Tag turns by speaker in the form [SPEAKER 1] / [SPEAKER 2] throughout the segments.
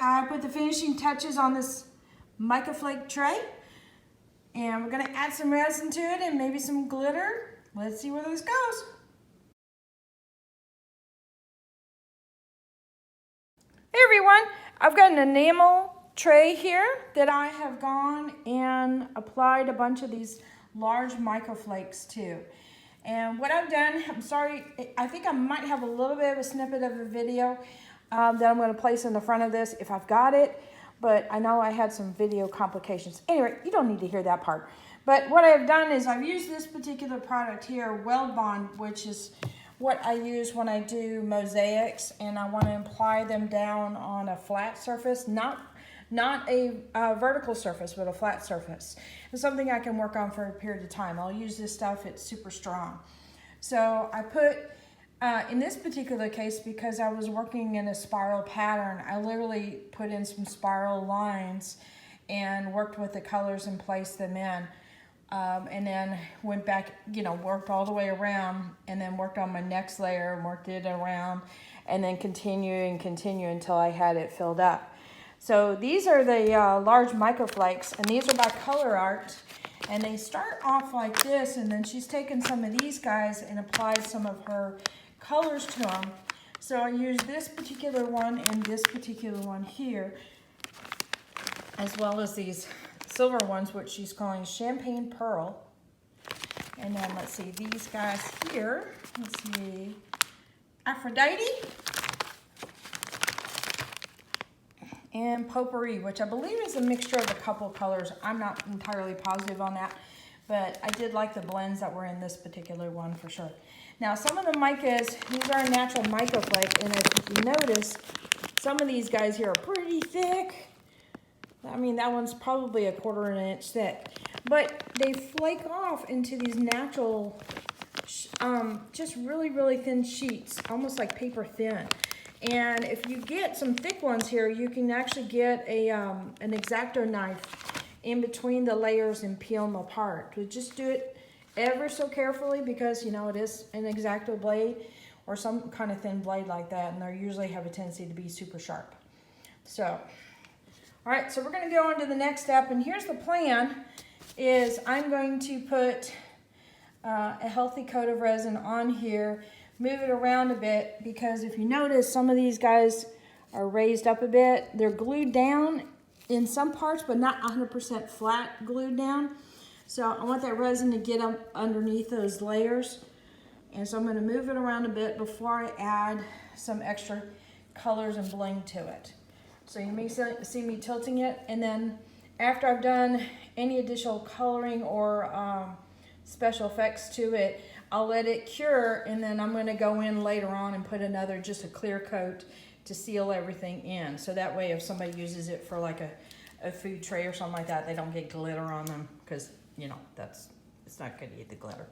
[SPEAKER 1] I put the finishing touches on this Mica Flake tray. And we're gonna add some resin to it and maybe some glitter. Let's see where this goes. Hey everyone, I've got an enamel tray here that I have gone and applied a bunch of these large Mica Flakes to. And what I've done, I'm sorry, I think I might have a little bit of a snippet of a video that I'm going to place in the front of this if I've got it, but I know I had some video complications. Anyway, you don't need to hear that part. But what I've done is I've used this particular product here, Weld Bond, which is what I use when I do mosaics, and I want to apply them down on a flat surface, not a vertical surface, but a flat surface. It's something I can work on for a period of time. I'll use this stuff, it's super strong. So I put, in this particular case, because I was working in a spiral pattern, I literally put in some spiral lines and worked with the colors and placed them in. And then went back, worked all the way around, and then worked on my next layer and worked it around, and then continue until I had it filled up. So these are the large Mica Flakes, and these are by Colourarte, and they start off like this, and then she's taken some of these guys and applied some of her colors to them. So I used this particular one and this particular one here, as well as these silver ones, which she's calling Champagne Pearl. And then let's see, these guys here, let's see, Aphrodite and Potpourri, which I believe is a mixture of a couple colors. I'm not entirely positive on that, but I did like the blends that were in this particular one for sure. Now, some of the micas, these are a natural Mica Flake, and if you notice, some of these guys here are pretty thick. I mean, that one's probably 1/4 inch thick, but they flake off into these natural, just really, really thin sheets, almost like paper thin. And if you get some thick ones here, you can actually get an X-Acto knife in between the layers and peel them apart. But just do it ever so carefully, because it is an X-Acto blade or some kind of thin blade like that, and they usually have a tendency to be super sharp. So, all right, so we're going to go on to the next step, and here's the plan. Is I'm going to put a healthy coat of resin on here, move it around a bit, because if you notice, some of these guys are raised up a bit. They're glued down in some parts, but not 100% flat glued down. So I want that resin to get up underneath those layers. And so I'm going to move it around a bit before I add some extra colors and bling to it. So you may see me tilting it, and then after I've done any additional coloring or special effects to it, I'll let it cure, and then I'm going to go in later on and put just a clear coat to seal everything in. So that way, if somebody uses it for like a food tray or something like that, they don't get glitter on them, because it's not good to eat the glitter.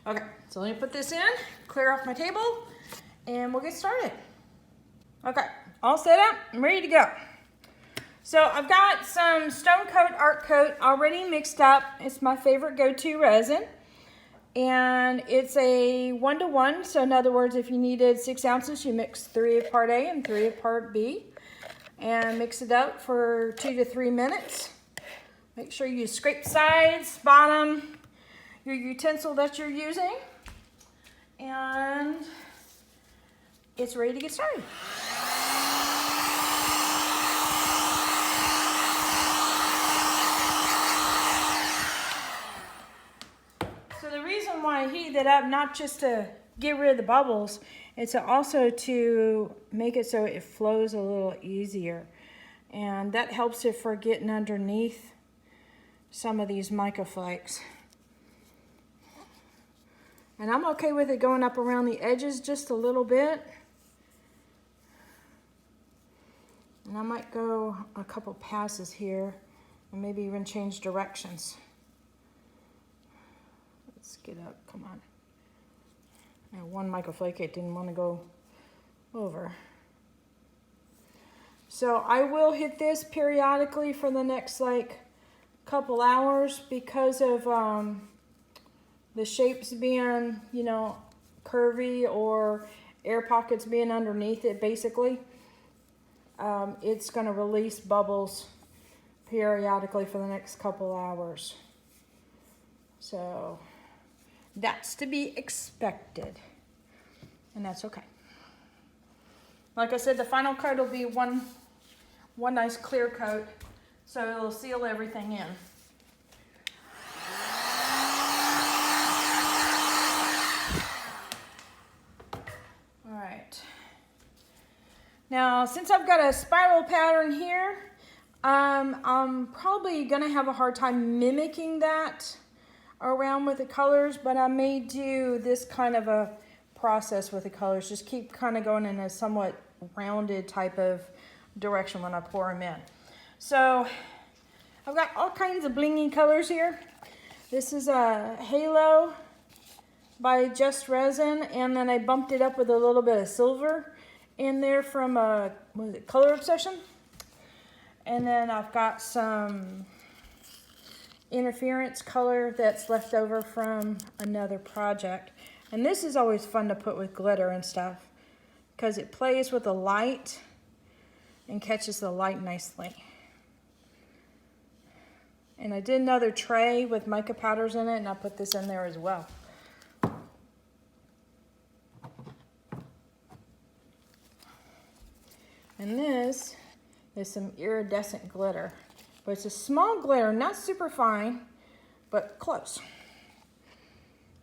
[SPEAKER 1] Okay, so let me put this in, clear off my table, and we'll get started. Okay, all set up, I'm ready to go. So I've got some Stone Coat Art Coat already mixed up. It's my favorite go-to resin. And it's a 1-to-1. So in other words, if you needed 6 ounces, you mix 3 of part A and 3 of part B. And mix it up for 2 to 3 minutes. Make sure you scrape sides, bottom, your utensil that you're using. And it's ready to get started. So the reason why I heat it up, not just to get rid of the bubbles, it's also to make it so it flows a little easier. And that helps it for getting underneath some of these Mica Flakes. And I'm okay with it going up around the edges just a little bit. And I might go a couple passes here and maybe even change directions. Let's get up, come on. Now one Mica Flake it didn't want to go over. So I will hit this periodically for the next couple hours because of the shapes being, curvy or air pockets being underneath it basically. it's going to release bubbles periodically for the next couple hours. So that's to be expected, and that's okay. Like I said, the final coat will be one nice clear coat, so it'll seal everything in. All right. Now, since I've got a spiral pattern here, I'm probably gonna have a hard time mimicking that around with the colors, but I may do this kind of a process with the colors. Just keep kind of going in a somewhat rounded type of direction when I pour them in. So I've got all kinds of blingy colors here. This is a Halo by Just Resin, and then I bumped it up with a little bit of silver in there from was it Color Obsession? And then I've got some interference color that's left over from another project. And this is always fun to put with glitter and stuff because it plays with the light and catches the light nicely. And I did another tray with mica powders in it, and I put this in there as well. And this is some iridescent glitter. But it's a small glitter, not super fine, but close.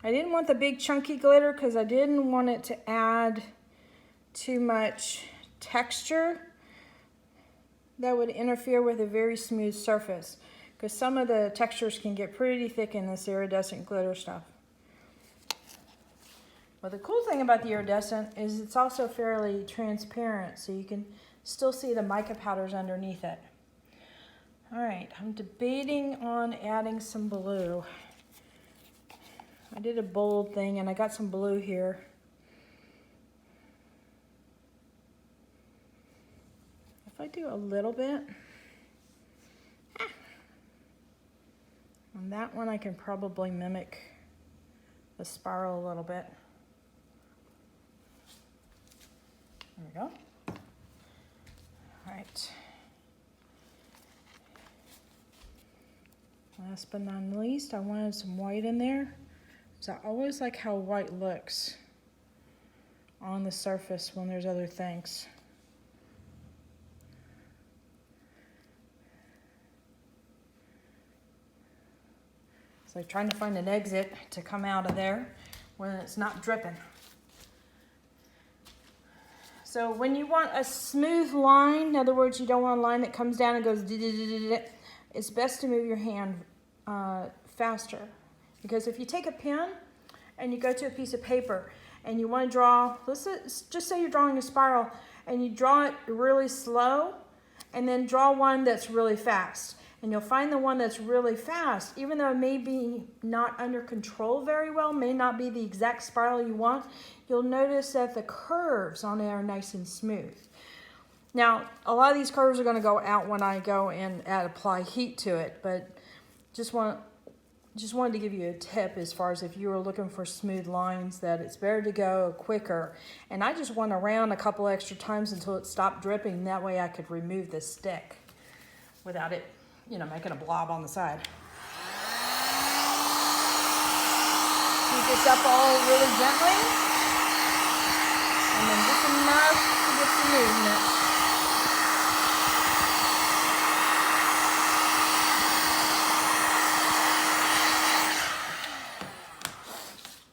[SPEAKER 1] I didn't want the big chunky glitter because I didn't want it to add too much texture that would interfere with a very smooth surface, because some of the textures can get pretty thick in this iridescent glitter stuff. But the cool thing about the iridescent is it's also fairly transparent, so you can still see the mica powders underneath it. All right, I'm debating on adding some blue. I did a bold thing and I got some blue here. If I do a little bit, on that one I can probably mimic the spiral a little bit. There we go. All right. Last but not least, I wanted some white in there. So I always like how white looks on the surface when there's other things. It's like trying to find an exit to come out of there when it's not dripping. So when you want a smooth line, in other words, you don't want a line that comes down and goes, it's best to move your hand faster. Because if you take a pen and you go to a piece of paper and you want to draw, let's just say you're drawing a spiral and you draw it really slow and then draw one that's really fast. And you'll find the one that's really fast, even though it may be not under control very well, may not be the exact spiral you want, you'll notice that the curves on it are nice and smooth. Now, a lot of these curves are going to go out when I go and apply heat to it, but just wanted to give you a tip as far as if you were looking for smooth lines, that it's better to go quicker. And I just went around a couple extra times until it stopped dripping. That way I could remove the stick without it, you know, making a blob on the side. Heat this up all really gently. And then just enough to get some movement.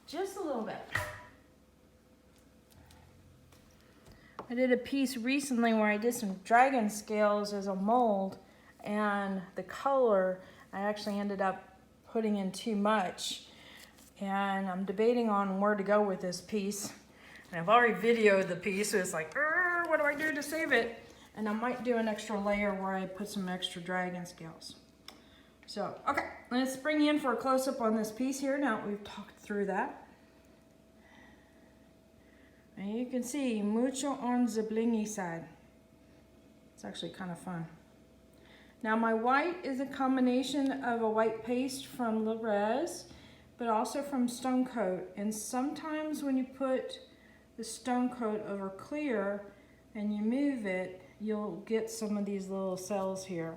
[SPEAKER 1] Just a little bit. I did a piece recently where I did some dragon scales as a mold, and the color I actually ended up putting in too much, and I'm debating on where to go with this piece. And I've already videoed the piece, so it's like, what do I do to save it? And I might do an extra layer where I put some extra dragon scales. So, okay, let's bring you in for a close-up on this piece here now that we've talked through that. And you can see mucho on the blingy side. It's actually kind of fun. Now my white is a combination of a white paste from Le Res, but also from Stone Coat. And sometimes when you put the Stone Coat over clear and you move it, you'll get some of these little cells here.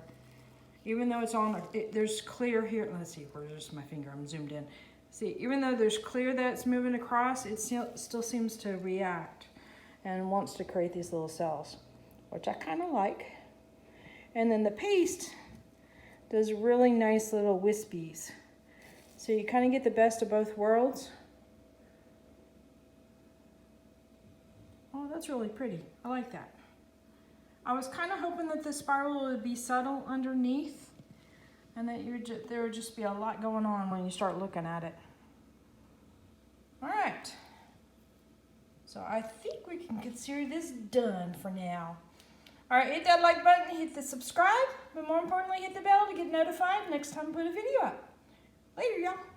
[SPEAKER 1] Even though it's on, there's clear here. Let's see, where's my finger? I'm zoomed in. See, even though there's clear that's moving across, it still seems to react and wants to create these little cells, which I kind of like. And then the paste does really nice little wispies. So you kind of get the best of both worlds. Oh, that's really pretty. I like that. I was kind of hoping that the spiral would be subtle underneath and that there would just be a lot going on when you start looking at it. All right. So I think we can consider this done for now. All right, hit that like button, hit the subscribe, but more importantly, hit the bell to get notified next time I put a video up. Later, y'all.